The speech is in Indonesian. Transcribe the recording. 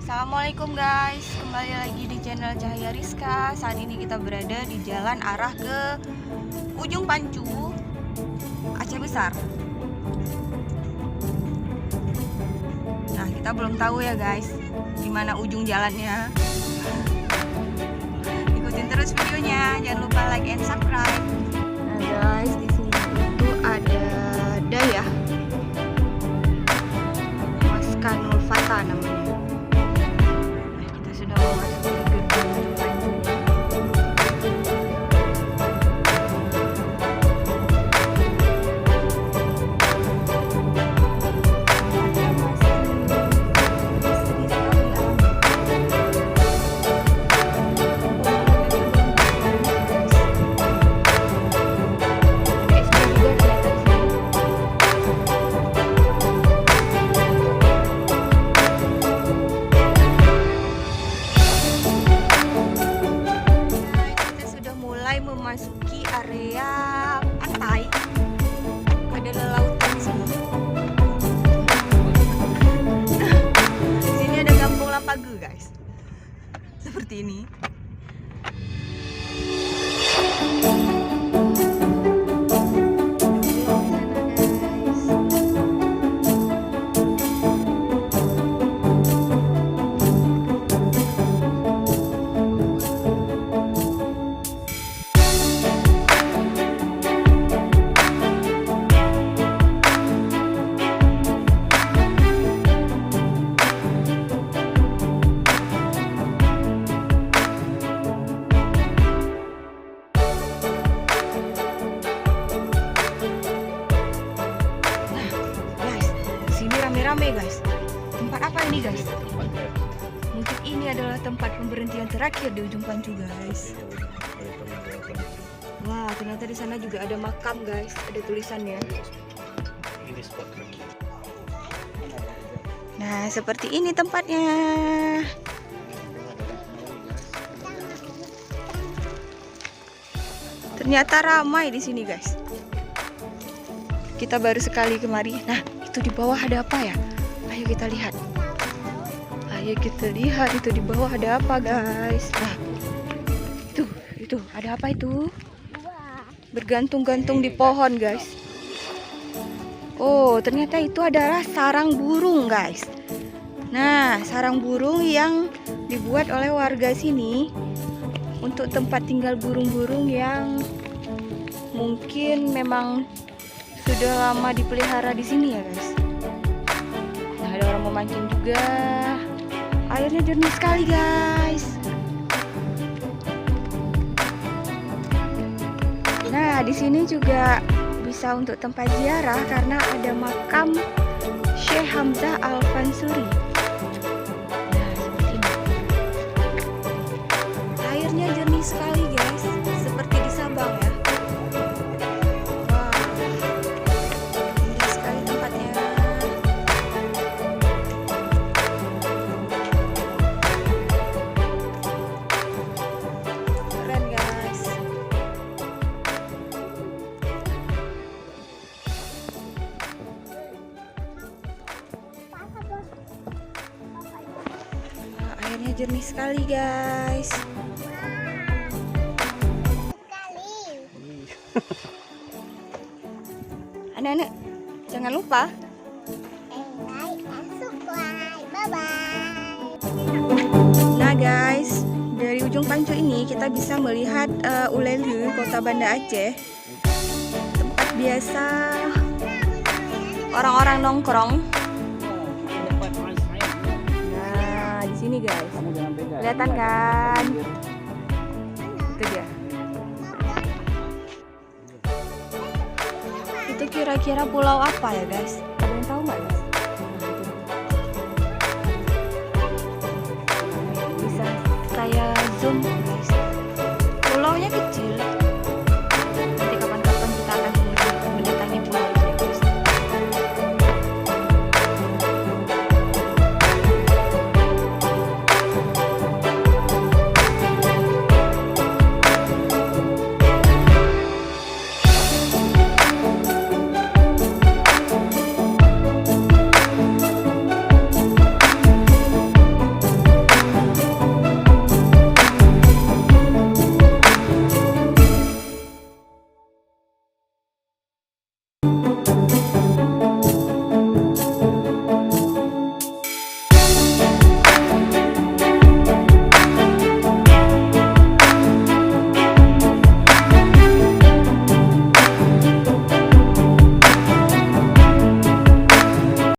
Assalamualaikum guys, kembali lagi di channel Cahaya Rizka. Saat ini kita berada di jalan arah ke Ujung Pancu, Aceh Besar. Nah, kita belum tahu ya guys, gimana ujung jalannya. Ikutin terus videonya, jangan lupa like and subscribe. Nah guys, di sini itu ada Dayah Mas Kanul Fata namanya. Sudah memasuki gerbang Pancu. Memasuki area pantai, ada lautan di sini. Di sini ada kampung Lampagu guys, seperti ini. Rame guys, tempat apa ini guys? Mungkin ini adalah tempat pemberhentian terakhir di Ujung Pancu guys. Wah, ternyata di sana juga ada makam guys, ada tulisannya. Nah, seperti ini tempatnya. Ternyata ramai di sini guys. Kita baru sekali kemari. Nah, itu di bawah ada apa ya? Ayo kita lihat. Ayo kita lihat itu di bawah ada apa guys. Nah, itu ada apa itu? Bergantung-gantung di pohon guys. Oh, ternyata itu adalah sarang burung guys. Nah, sarang burung yang dibuat oleh warga sini untuk tempat tinggal burung-burung yang mungkin memang sudah lama dipelihara di sini ya guys. Nah, ada orang memancing juga. Airnya jernih sekali guys. Nah, di sini juga bisa untuk tempat ziarah karena ada makam Syekh Hamzah Al-Fansuri. Nah, seperti ini. Airnya jernih sekali guys, seperti di Sabang ya. Airnya jernih sekali guys. Anak-anak jangan lupa like and subscribe. Bye-bye. Nah guys, dari Ujung Pancu ini kita bisa melihat Ulelu, kota Banda Aceh. Tempat biasa orang-orang nongkrong. Sini guys, kelihatan kan? Itu dia. Itu kira-kira pulau apa ya guys? Ada yang tahu nggak guys? Bisa saya zoom guys. Pulaunya kecil.